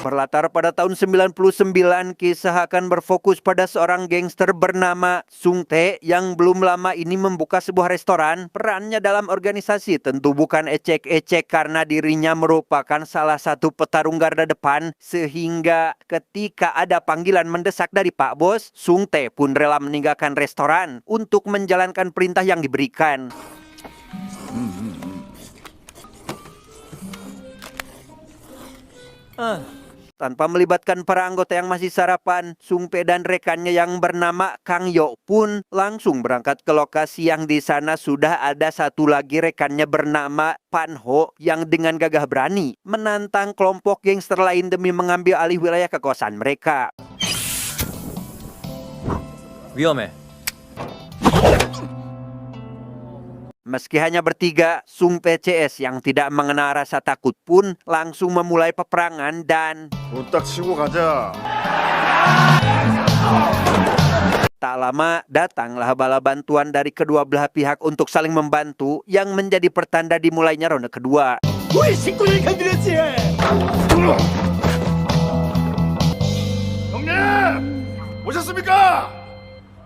Berlatar pada tahun 99, kisah akan berfokus pada seorang gangster bernama Sung Tae yang belum lama ini membuka sebuah restoran. Perannya dalam organisasi tentu bukan ecek-ecek karena dirinya merupakan salah satu petarung garda depan, sehingga ketika ada panggilan mendesak dari Pak Bos, Sung Tae pun rela meninggalkan restoran untuk menjalankan perintah yang diberikan. Tanpa melibatkan para anggota yang masih sarapan, Sung Tae dan rekannya yang bernama Kang Yo pun langsung berangkat ke lokasi yang di sana sudah ada satu lagi rekannya bernama Pan Ho yang dengan gagah berani menantang kelompok gangster lain demi mengambil alih wilayah kekuasaan mereka. 위험해. Meski hanya bertiga, Sung PCS yang tidak mengenal rasa takut pun langsung memulai peperangan dan 딱 치고 가자. tak lama datanglah bala bantuan dari kedua belah pihak untuk saling membantu yang menjadi pertanda dimulainya ronde kedua. 우리 식구들 건드렸지. 형님, 오셨습니까?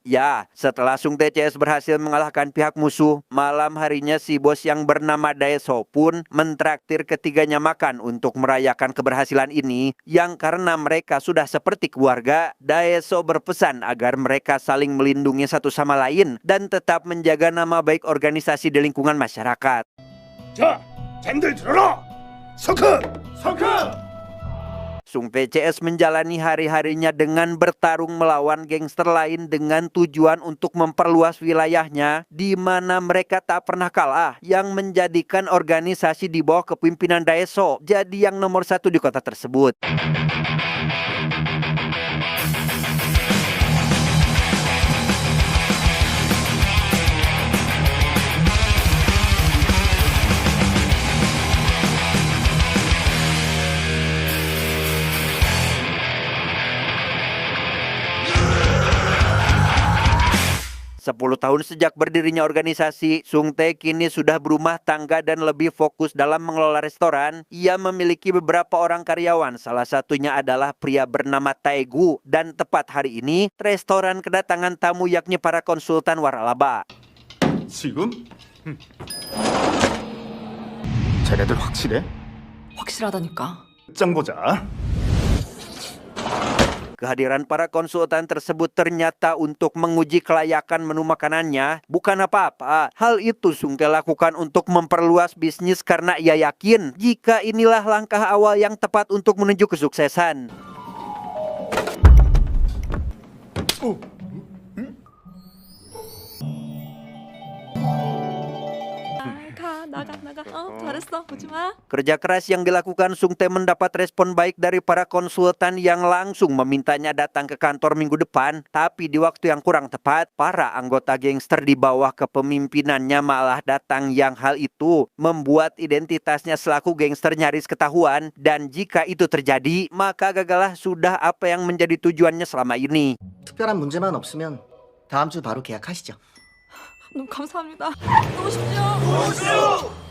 Ya, setelah Sung TCS berhasil mengalahkan pihak musuh, malam harinya si bos yang bernama Daeso pun mentraktir ketiganya makan untuk merayakan keberhasilan ini. Yang karena mereka sudah seperti keluarga, Daeso berpesan agar mereka saling melindungi satu sama lain dan tetap menjaga nama baik organisasi di lingkungan masyarakat. 자, 쟤들 들어라. 서크, 서크. Sung PCS menjalani hari-harinya dengan bertarung melawan gangster lain dengan tujuan untuk memperluas wilayahnya, di mana mereka tak pernah kalah, yang menjadikan organisasi di bawah kepemimpinan Daeso jadi yang nomor satu di kota tersebut. Sepuluh tahun sejak berdirinya organisasi, Sung Tae kini sudah berumah tangga dan lebih fokus dalam mengelola restoran. Ia memiliki beberapa orang karyawan, salah satunya adalah pria bernama Taegu. Dan tepat hari ini, restoran kedatangan tamu yakni para konsultan waralaba. 지금? 쟤네들 확실해? 확실하다니까. 짱 보자. Kehadiran para konsultan tersebut ternyata untuk menguji kelayakan menu makanannya, bukan apa-apa. Hal itu Sung Tae lakukan untuk memperluas bisnis karena ia yakin jika inilah langkah awal yang tepat untuk menuju kesuksesan. 나가. 잘했어. 보지 마. Kerja keras yang dilakukan Sung Tae mendapat respon baik dari para konsultan yang langsung memintanya datang ke kantor minggu depan. Tapi di waktu yang kurang tepat, para anggota gangster di bawah kepemimpinannya malah datang, yang hal itu membuat identitasnya selaku gangster nyaris ketahuan. Dan jika itu terjadi, maka gagallah sudah apa yang menjadi tujuannya selama ini. 특별한 문제만 없으면 다음 주 바로 계약하시죠. 너무 감사합니다. 너무 쉽죠?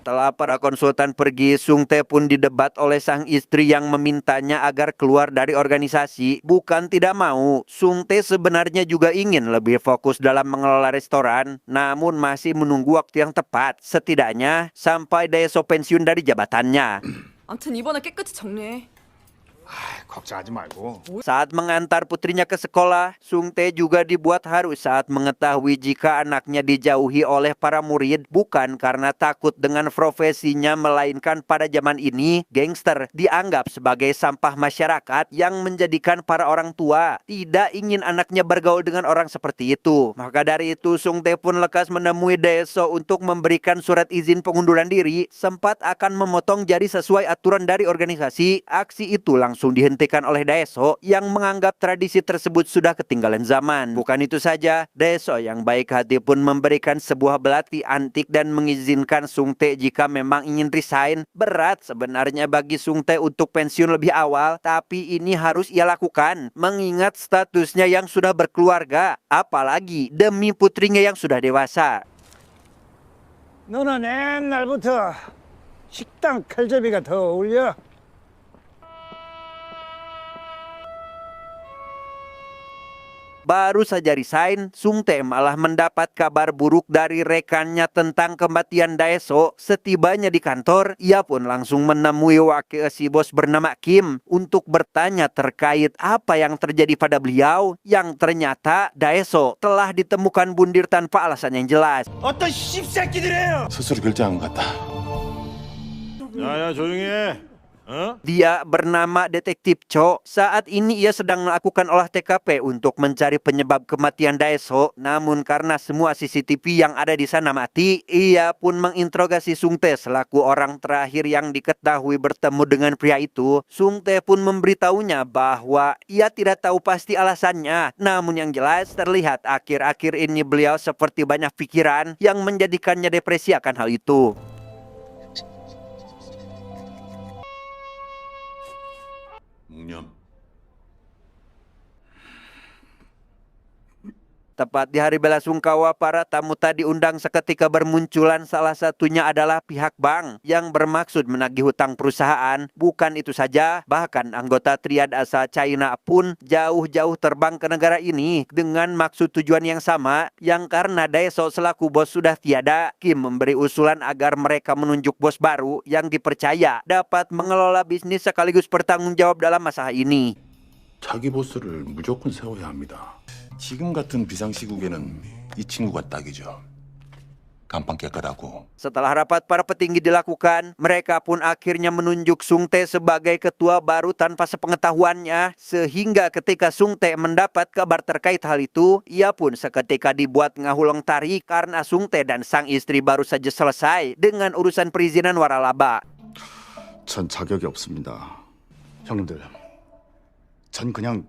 Setelah para konsultan pergi, Sung Tae pun didebat oleh sang istri yang memintanya agar keluar dari organisasi. Bukan tidak mau, Sung Tae sebenarnya juga ingin lebih fokus dalam mengelola restoran, namun masih menunggu waktu yang tepat, setidaknya sampai Daeso pensiun dari jabatannya. 아무튼 이번에 깨끗이 정리해. 걱정하지 말고. Saat mengantar putrinya ke sekolah, Sung Tae juga dibuat haru saat mengetahui jika anaknya dijauhi oleh para murid bukan karena takut dengan profesinya, melainkan pada zaman ini gangster dianggap sebagai sampah masyarakat yang menjadikan para orang tua tidak ingin anaknya bergaul dengan orang seperti itu. Maka dari itu Sung Tae pun lekas menemui Daeso untuk memberikan surat izin pengunduran diri, sempat akan memotong jari sesuai aturan dari organisasi. Aksi itu langsung dihentikan oleh Daeso yang menganggap tradisi tersebut sudah ketinggalan zaman. Bukan itu saja, Daeso yang baik hati pun memberikan sebuah belati antik dan mengizinkan Sung Tae jika memang ingin resign. Berat sebenarnya bagi Sung Tae untuk pensiun lebih awal, tapi ini harus ia lakukan mengingat statusnya yang sudah berkeluarga, apalagi demi putrinya yang sudah dewasa. 너는 옛날부터 식당 칼제비가 더 어울려. Baru saja resign, Sung Tae malah mendapat kabar buruk dari rekannya tentang kematian Daeso. Setibanya di kantor, ia pun langsung menemui wakil si bos bernama Kim untuk bertanya terkait apa yang terjadi pada beliau, yang ternyata Daeso telah ditemukan bundir tanpa alasan yang jelas. 스스로 결정한 것 같다. 야야 조용히 해. Dia bernama Detektif Cho. Saat ini ia sedang melakukan olah TKP untuk mencari penyebab kematian Daeso. Namun karena semua CCTV yang ada di sana mati, ia pun menginterogasi Sung Tae selaku orang terakhir yang diketahui bertemu dengan pria itu. Sung Tae pun memberitahunya bahwa ia tidak tahu pasti alasannya. Namun yang jelas terlihat akhir-akhir ini beliau seperti banyak pikiran yang menjadikannya depresi akan hal itu. 묵념. Tepat di hari belasungkawa, para tamu tadi undang seketika bermunculan. Salah satunya adalah pihak bank yang bermaksud menagih hutang perusahaan. Bukan itu saja, bahkan anggota triad asal China pun jauh-jauh terbang ke negara ini dengan maksud tujuan yang sama. Yang karena Daeso selaku bos sudah tiada, Kim memberi usulan agar mereka menunjuk bos baru yang dipercaya dapat mengelola bisnis sekaligus bertanggung jawab dalam masalah ini. 자기 보스를 무조건 세워야 합니다. 지금 같은 비상시국에는 이 친구가 딱이죠. gampang 깨끗하고. Setelah rapat para petinggi dilakukan, mereka pun akhirnya menunjuk Sung Tae sebagai ketua baru tanpa sepengetahuannya. Sehingga ketika Sung Tae mendapat kabar terkait hal itu, ia pun seketika dibuat ngahuleng tarik karena Sung Tae dan sang istri baru saja selesai dengan urusan perizinan waralaba. 전 자격이 없습니다. 형님들, 전 그냥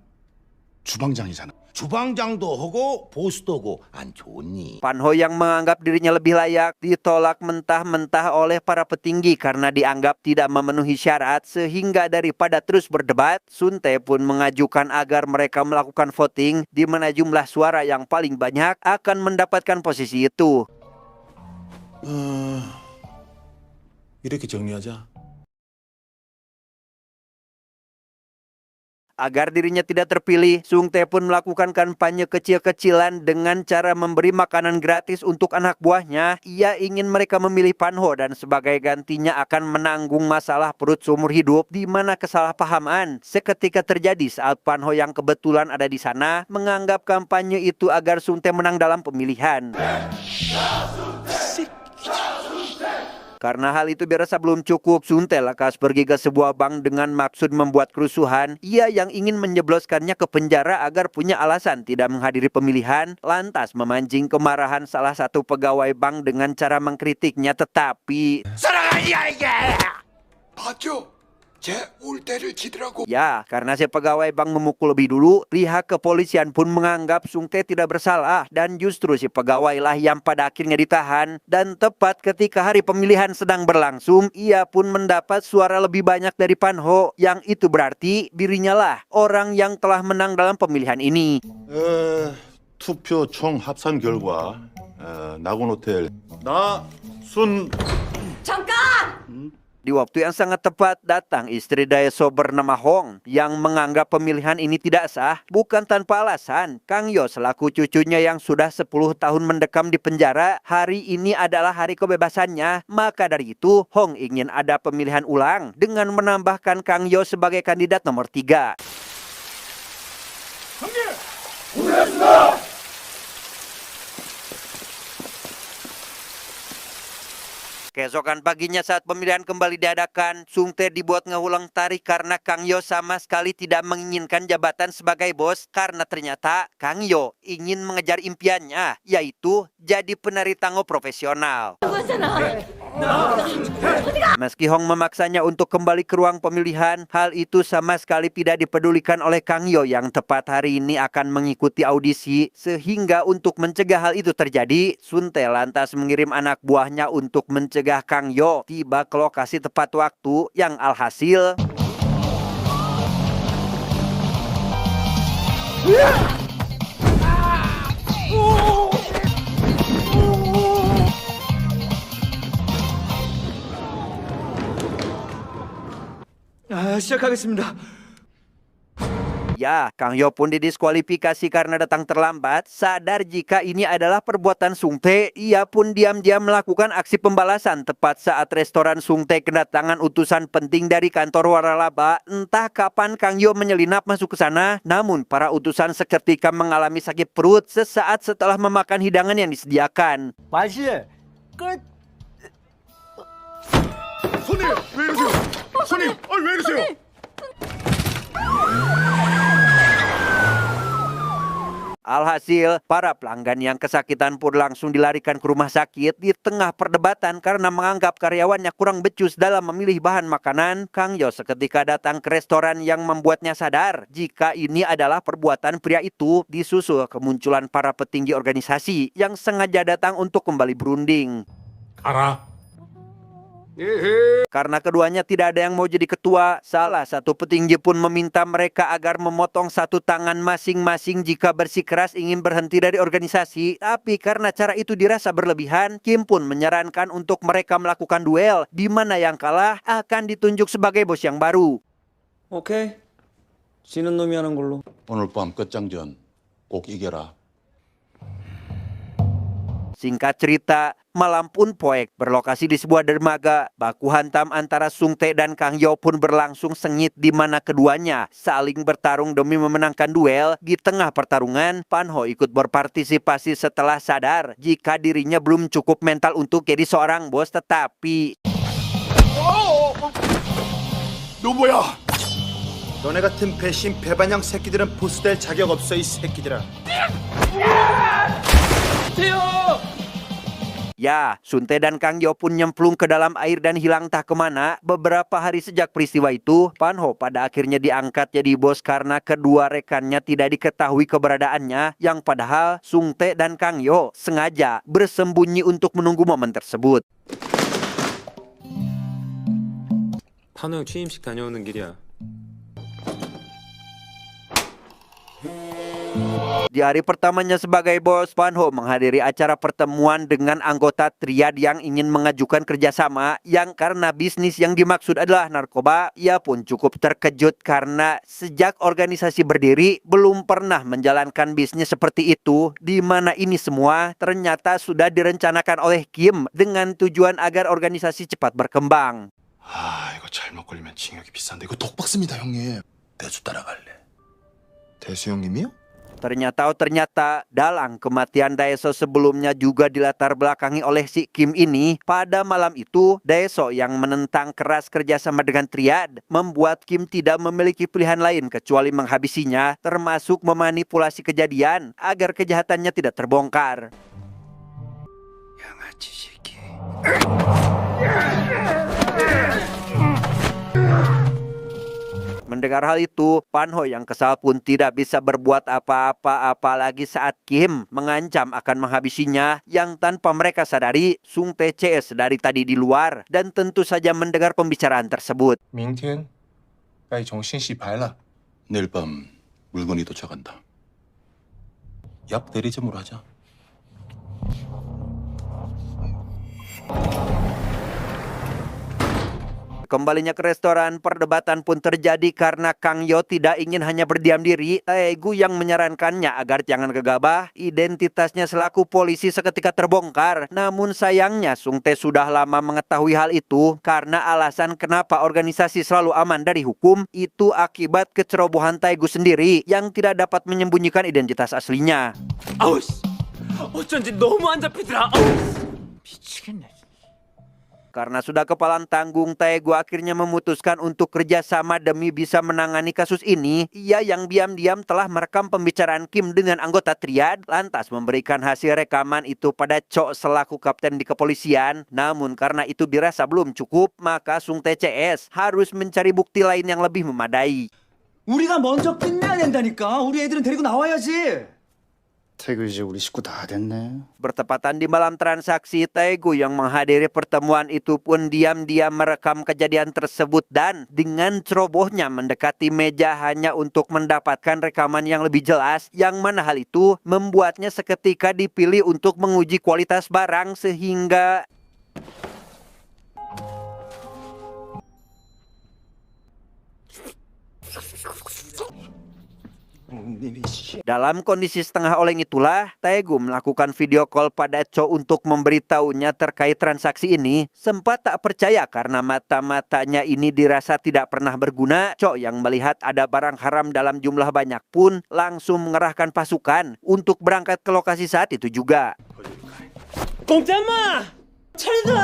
주방장이잖아. 주방장도 하고 보스도 하고 안 좋니? Pan Ho yang menganggap dirinya lebih layak ditolak mentah-mentah oleh para petinggi karena dianggap tidak memenuhi syarat. Sehingga daripada terus berdebat, Sun Tae pun mengajukan agar mereka melakukan voting di mana jumlah suara yang paling banyak akan mendapatkan posisi itu. 이렇게 정리하자. Agar dirinya tidak terpilih, Sung Tae pun melakukan kampanye kecil-kecilan dengan cara memberi makanan gratis untuk anak buahnya. Ia ingin mereka memilih Pan Ho dan sebagai gantinya akan menanggung masalah perut seumur hidup, di mana kesalahpahaman seketika terjadi saat Pan Ho yang kebetulan ada di sana menganggap kampanye itu agar Sung Tae menang dalam pemilihan. Karena hal itu dirasa belum cukup, Sun Tae lekas pergi ke sebuah bank dengan maksud membuat kerusuhan. Ia yang ingin menjebloskannya ke penjara agar punya alasan tidak menghadiri pemilihan, lantas memancing kemarahan salah satu pegawai bank dengan cara mengkritiknya. Tetapi ya, karena si pegawai bank memukul lebih dulu, pihak kepolisian pun menganggap Sung Tae tidak bersalah dan justru si pegawai lah yang pada akhirnya ditahan. Dan tepat ketika hari pemilihan sedang berlangsung, ia pun mendapat suara lebih banyak dari Pan Ho, yang itu berarti dirinya lah orang yang telah menang dalam pemilihan ini. 투표 총 합산 결과 나곤호텔 나순. Di waktu yang sangat tepat datang istri Daeso bernama Hong yang menganggap pemilihan ini tidak sah. Bukan tanpa alasan, Kang Yo selaku cucunya yang sudah 10 tahun mendekam di penjara, hari ini adalah hari kebebasannya. Maka dari itu, Hong ingin ada pemilihan ulang dengan menambahkan Kang Yo sebagai kandidat nomor 3. Keesokan paginya saat pemilihan kembali diadakan, Sung Tae dibuat ngehulang tarik karena Kang Yo sama sekali tidak menginginkan jabatan sebagai bos. Karena ternyata Kang Yo ingin mengejar impiannya, yaitu jadi penari tango profesional. Meski Hong memaksanya untuk kembali ke ruang pemilihan, hal itu sama sekali tidak dipedulikan oleh Kang Yo yang tepat hari ini akan mengikuti audisi. Sehingga untuk mencegah hal itu terjadi, Sun Tae lantas mengirim anak buahnya untuk mencegah Kang Yo tiba ke lokasi tepat waktu, yang alhasil 시작하겠습니다. Ya, Kang Yo pun didiskualifikasi karena datang terlambat. Sadar jika ini adalah perbuatan Sung Tae, ia pun diam-diam melakukan aksi pembalasan tepat saat restoran Sung Tae kedatangan utusan penting dari kantor waralaba. Entah kapan Kang Yo menyelinap masuk ke sana, namun para utusan seketika mengalami sakit perut sesaat setelah memakan hidangan yang disediakan. 손님 왜 이러세요? 손님, 왜 이러세요? Alhasil, para pelanggan yang kesakitan pun langsung dilarikan ke rumah sakit di tengah perdebatan karena menganggap karyawannya kurang becus dalam memilih bahan makanan. Kang Yo seketika datang ke restoran yang membuatnya sadar jika ini adalah perbuatan pria itu, disusul kemunculan para petinggi organisasi yang sengaja datang untuk kembali berunding. 알아. Karena keduanya tidak ada yang mau jadi ketua, salah satu petinggi pun meminta mereka agar memotong satu tangan masing-masing jika bersikeras ingin berhenti dari organisasi. Tapi karena cara itu dirasa berlebihan, Kim pun menyarankan untuk mereka melakukan duel, di mana yang kalah akan ditunjuk sebagai bos yang baru. 오케이. 지는 놈이 하는 걸로. 오늘 밤 끝장전 꼭 이겨라. Singkat cerita, malam pun poek berlokasi di sebuah dermaga. Baku hantam antara Sung Tae dan Kang Yo pun berlangsung sengit di mana keduanya saling bertarung demi memenangkan duel. Di tengah pertarungan, Pan Ho ikut berpartisipasi setelah sadar jika dirinya belum cukup mental untuk jadi seorang bos, tetapi 너 뭐야? 너네 같은 배신 배반양 새끼들은 보스 될 자격 없어 이 새끼들아. ya, Sun Tae dan Kang Yo pun nyemplung ke dalam air dan hilang tak kemana. Beberapa hari sejak peristiwa itu, Pan Ho pada akhirnya diangkat jadi bos karena kedua rekannya tidak diketahui keberadaannya, yang padahal Sung Tae dan Kang Yo sengaja bersembunyi untuk menunggu momen tersebut. 판호 형 취임식 다녀오는 길이야. Di hari pertamanya sebagai bos, Pan Ho menghadiri acara pertemuan dengan anggota triad yang ingin mengajukan kerjasama yang karena bisnis yang dimaksud adalah narkoba. Ia pun cukup terkejut karena sejak organisasi berdiri belum pernah menjalankan bisnis seperti itu, di mana ini semua ternyata sudah direncanakan oleh Kim dengan tujuan agar organisasi cepat berkembang. 이거 잘못 걸리면 징역이 비싼데 이거 독박습니다, 형님. 대수 따라갈래. 대수 형님이요? Ternyata dalang kematian Daeso sebelumnya juga dilatar belakangi oleh si Kim ini. Pada malam itu, Daeso yang menentang keras kerjasama dengan triad membuat Kim tidak memiliki pilihan lain kecuali menghabisinya, termasuk memanipulasi kejadian agar kejahatannya tidak terbongkar. 양아치 새끼. Mendengar hal itu, Pan Ho yang kesal pun tidak bisa berbuat apa-apa, apalagi saat Kim mengancam akan menghabisinya, yang tanpa mereka sadari, Sung Tae CS dari tadi di luar dan tentu saja mendengar pembicaraan tersebut. 明天该重新洗牌了。 내일 밤 물건이 도착한다. 약 대리점으로 하자. Kembalinya ke restoran, perdebatan pun terjadi karena Kang Yo tidak ingin hanya berdiam diri. Taegu yang menyarankannya agar jangan gegabah. Identitasnya selaku polisi seketika terbongkar. Namun sayangnya Sung Tae sudah lama mengetahui hal itu karena alasan kenapa organisasi selalu aman dari hukum itu akibat kecerobohan Taegu sendiri yang tidak dapat menyembunyikan identitas aslinya. 아우씨. 어쩐지 너무 안 잡히더라. 미치겠네. Karena sudah kepalang tanggung, Taegu akhirnya memutuskan untuk kerjasama demi bisa menangani kasus ini. Ia yang diam-diam telah merekam pembicaraan Kim dengan anggota triad, lantas memberikan hasil rekaman itu pada Cho selaku kapten di kepolisian. Namun karena itu dirasa belum cukup, maka Sung Tae CS harus mencari bukti lain yang lebih memadai. 우리가 먼저 끝내야 된다니까. 우리 애들은 데리고 나와야지. 태그 이제 우리 식구 다 됐네. Bertepatan di malam transaksi, Taegu yang menghadiri pertemuan itu pun diam-diam merekam kejadian tersebut dan dengan cerobohnya mendekati meja hanya untuk mendapatkan rekaman yang lebih jelas, yang mana hal itu membuatnya seketika dipilih untuk menguji kualitas barang sehingga Dalam kondisi setengah oleng itulah, Taegu melakukan video call pada Cho untuk memberitahunya terkait transaksi ini. Sempat tak percaya karena mata-matanya ini dirasa tidak pernah berguna. Cho yang melihat ada barang haram dalam jumlah banyak pun langsung mengerahkan pasukan untuk berangkat ke lokasi saat itu juga. 공짜마! 차리다!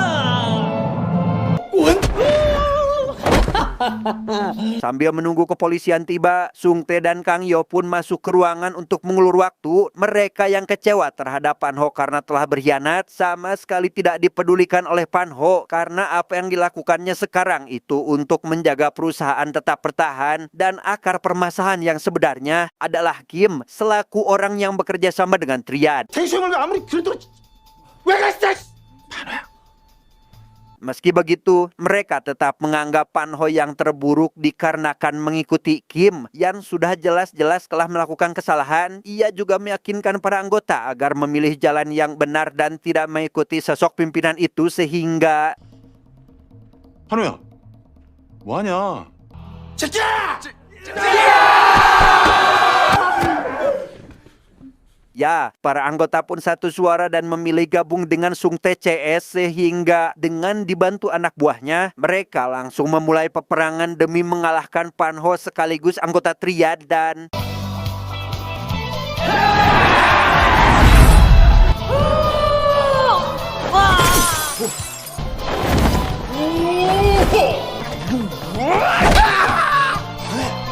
Sambil menunggu kepolisian tiba, Sung Tae dan Kang Yo pun masuk ke ruangan untuk mengulur waktu. Mereka yang kecewa terhadap Pan Ho karena telah berkhianat sama sekali tidak dipedulikan oleh Pan Ho karena apa yang dilakukannya sekarang itu untuk menjaga perusahaan tetap bertahan, dan akar permasalahan yang sebenarnya adalah Kim selaku orang yang bekerja sama dengan Triad. Meski begitu, mereka tetap menganggap Pan Ho yang terburuk dikarenakan mengikuti Kim yang sudah jelas-jelas telah melakukan kesalahan. Ia juga meyakinkan para anggota agar memilih jalan yang benar dan tidak mengikuti sosok pimpinan itu sehingga... 한호야, 뭐하냐? Ya, para anggota pun satu suara dan memilih gabung dengan Sung Tae CS sehingga dengan dibantu anak buahnya, mereka langsung memulai peperangan demi mengalahkan Pan Ho sekaligus anggota Triad dan...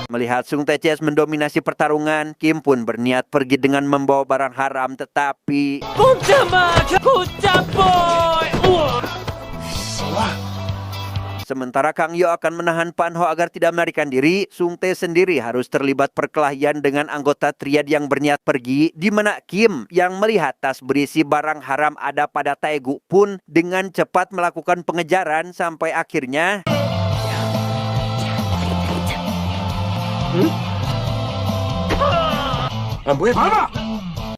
Melihat Sung Tae CS mendominasi pertarungan, Kim pun berniat pergi dengan membawa barang haram, tetapi... Sementara Kang Yo akan menahan Pan Ho agar tidak melarikan diri, Sung Tae sendiri harus terlibat perkelahian dengan anggota Triad yang berniat pergi, di mana Kim yang melihat tas berisi barang haram ada pada Taegu pun dengan cepat melakukan pengejaran sampai akhirnya...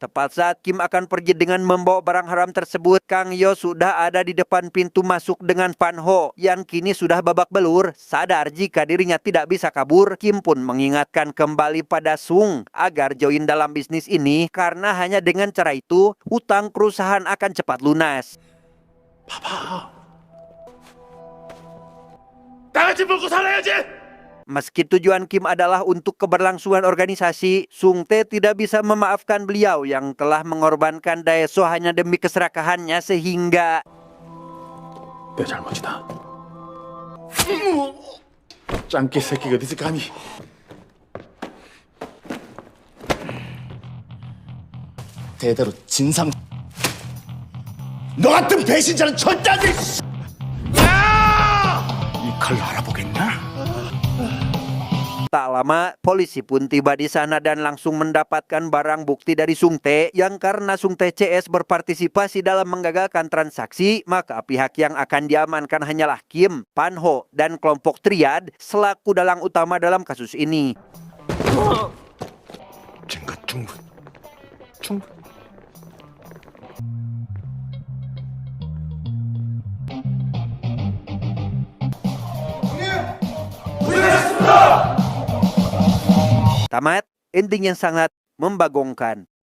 Tepat saat Kim akan pergi dengan membawa barang haram tersebut, Kang Yo sudah ada di depan pintu masuk dengan Pan Ho yang kini sudah babak belur. Sadar jika dirinya tidak bisa kabur, Kim pun mengingatkan kembali pada Sung agar join dalam bisnis ini karena hanya dengan cara itu hutang perusahaan akan cepat lunas. Meski tujuan Kim adalah untuk keberlangsungan organisasi, Sung Tae tidak bisa memaafkan beliau yang telah mengorbankan Daeso hanya demi keserakahannya sehingga... 내 잘못이다. 짱깨 새끼가 어디서 감히? 대대로 진상. 너 같은 배신자는 절대 안 돼. 이 칼로 알아보겠나? Tak lama, polisi pun tiba di sana dan langsung mendapatkan barang bukti dari Sung Tae yang karena Sung Tae CS berpartisipasi dalam menggagalkan transaksi, maka pihak yang akan diamankan hanyalah Kim, Pan Ho, dan kelompok Triad selaku dalang utama dalam kasus ini. 증거 충분. Tamat, ending yang sangat membagongkan.